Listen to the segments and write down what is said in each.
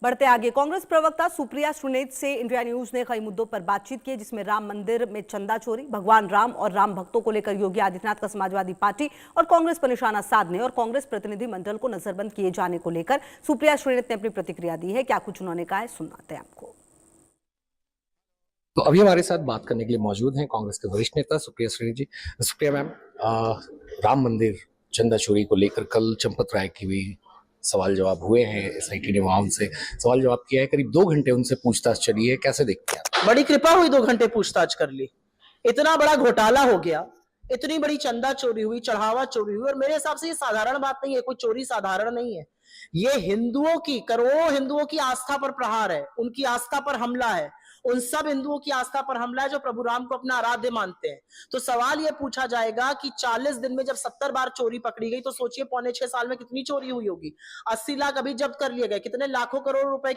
बढ़ते आगे, कांग्रेस प्रवक्ता सुप्रिया सुनेत से इंडिया न्यूज ने कई मुद्दों पर बातचीत की, जिसमें राम मंदिर में चंदा चोरी, भगवान राम और राम भक्तों को लेकर योगी आदित्यनाथ का समाजवादी पार्टी और कांग्रेस पर निशाना साधने और कांग्रेस प्रतिनिधि मंडल को नजरबंद किए जाने को लेकर सुप्रिया सुनेत ने अपनी प्रतिक्रिया दी है। क्या कुछ उन्होंने कहा है, सुनाते हैं आपको। तो अभी हमारे साथ बात करने के लिए मौजूद हैं कांग्रेस के वरिष्ठ नेता सुप्रिया सुनील जी। सुप्रिया मैम, राम मंदिर चंदा चोरी को लेकर कल चंपत राय की भी सवाल जवाब हुए हैं। एसआईटी ने वहां उनसे सवाल जवाब किया है, करीब 2 घंटे उनसे पूछताछ चली है। कैसे देखते हैं? बड़ी कृपा हुई 2 घंटे पूछताछ कर ली। इतना बड़ा घोटाला हो गया, इतनी बड़ी चंदा चोरी हुई, चढ़ावा चोरी हुई, और मेरे हिसाब से ये साधारण बात नहीं है, कोई चोरी साधारण नहीं है। ये हिंदुओं की, करोड़ों हिंदुओं की आस्था पर प्रहार है, उनकी आस्था पर हमला है, उन सब हिंदुओं की आस्था पर हमला है जो प्रभु राम को अपना आराध्य मानते हैं। तो सवाल यह पूछा जाएगा कि 40 दिन में जब 70 बार चोरी पकड़ी गई, तो सोचिए पौने 6 साल में कितनी चोरी हुई होगी। 80 लाख अभी जब्त कर लिए गए, कितने लाखों करोड़ रुपए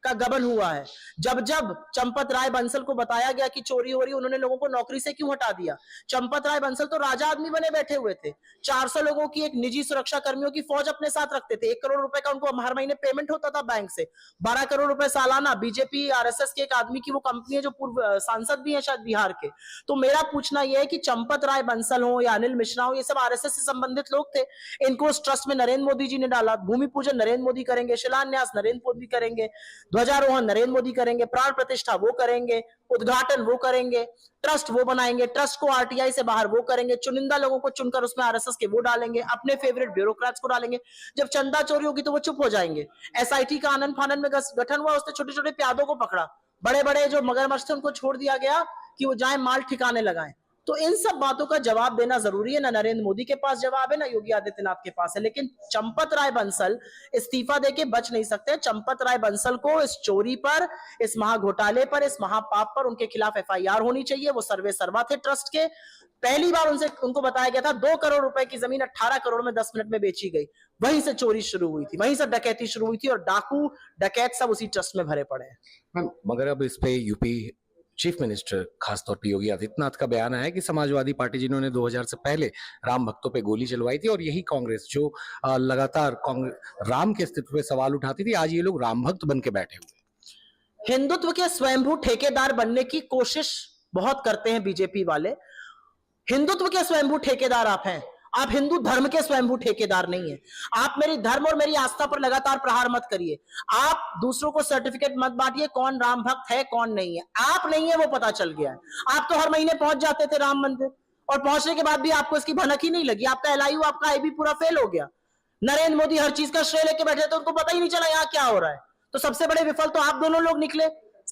का गबन हुआ है। जब जब चंपत राय बंसल को बताया गया कि चोरी हो रही, उन्होंने लोगों को नौकरी से क्यों हटा दिया? चंपत राय बंसल तो राजा आदमी बने बैठे हुए थे। 400 लोगों की एक निजी सुरक्षा कर्मियों की फौज अपने साथ रखते थे। 1 करोड़ रुपए का उनको हर महीने पेमेंट होता था बैंक से। 12 करोड़ रुपए सालाना। बीजेपी आरएसएस के एक आदमी की वो कंपनी है जो पूर्व सांसद भी है शायद बिहार के। तो मेरा पूछना यह है कि चंपत राय बंसल हो या अनिल मिश्रा हो, ये सब आरएसएस से संबंधित लोग थे। इनको उस ट्रस्ट में नरेंद्र मोदी जी ने डाला। भूमि पूजन नरेंद्र मोदी करेंगे, शिलान्यास नरेंद्र मोदी करेंगे, ध्वजारोहण नरेंद्र मोदी करेंगे, प्राण प्रतिष्ठा वो करेंगे, उद्घाटन वो करेंगे, ट्रस्ट वो बनाएंगे, ट्रस्ट को आरटीआई से बाहर वो करेंगे, चुनिंदा लोगों को चुनकर उसमें आरएसएस के वो डालेंगे, अपने फेवरेट ब्यूरोक्रेट्स को डालेंगे। जब चंदा चोरी होगी तो वो चुप हो जाएंगे। एसआईटी का आनंद फानन में गठन हुआ, उसने छोटे छोटे प्यादों को पकड़ा, बड़े बड़े जो मगरमच्छ थे उनको छोड़ दिया गया कि वो जाए माल ठिकाने लगाएं। तो इन सब बातों का जवाब देना जरूरी है। ना नरेंद्र मोदी के पास जवाब है, ना योगी आदित्यनाथ के पास है। लेकिन चंपत राय बंसल इस्तीफा देके बच नहीं सकते। चंपत राय बंसल को इस चोरी पर, इस महाघोटाले पर, इस महापाप पर उनके खिलाफ एफआईआर होनी चाहिए। वो सर्वे सर्वा थे ट्रस्ट के। पहली बार उनको बताया गया था 2 करोड़ रुपए की जमीन 18 करोड़ में 10 मिनट में बेची गई। वहीं से चोरी शुरू हुई थी, वहीं से डकैती शुरू हुई थी, और डाकू डकैत सब उसी ट्रस्ट में भरे पड़े हैं। मगर अब इस पे यूपी चीफ मिनिस्टर खासतौर पर योगी आदित्यनाथ का बयान आया कि समाजवादी पार्टी जिन्होंने 2000 से पहले राम भक्तों पे गोली चलवाई थी, और यही कांग्रेस जो लगातार राम के अस्तित्व पे सवाल उठाती थी, आज ये लोग राम भक्त बन के बैठे हुए। हिंदुत्व के स्वयंभू ठेकेदार बनने की कोशिश बहुत करते हैं बीजेपी वाले। हिंदुत्व के स्वयंभू ठेकेदार आप हैं, आप हिंदू धर्म के स्वयंभू ठेकेदार नहीं है। आप मेरी धर्म और मेरी आस्था पर लगातार प्रहार मत करिए। आप दूसरों को सर्टिफिकेट मत बांटिए कौन राम भक्त है कौन नहीं है। आप नहीं है वो पता चल गया है। आप तो हर महीने पहुंच जाते थे राम मंदिर, और पहुंचने के बाद भी आपको इसकी भनक ही नहीं लगी। आपका एलआईयू, आपका आईबी पूरा फेल हो गया। नरेंद्र मोदी हर चीज का श्रेय लेके बैठे थे, उनको पता ही नहीं चला यहाँ क्या हो रहा है। तो सबसे बड़े विफल तो आप दोनों लोग निकले।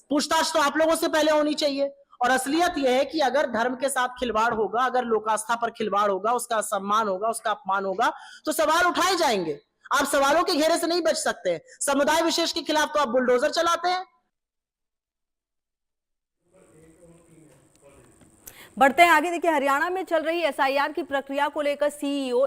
पूछताछ तो आप लोगों से पहले होनी चाहिए। और असलियत यह है कि अगर धर्म के साथ खिलवाड़ होगा, अगर लोकास्था पर खिलवाड़ होगा, उसका सम्मान होगा, उसका अपमान होगा, तो सवाल उठाए जाएंगे। आप सवालों के घेरे से नहीं बच सकते। समुदाय विशेष के खिलाफ तो आप बुलडोजर चलाते हैं। बढ़ते हैं आगे, देखिए हरियाणा में चल रही एसआईआर की प्रक्रिया को लेकर सीईओ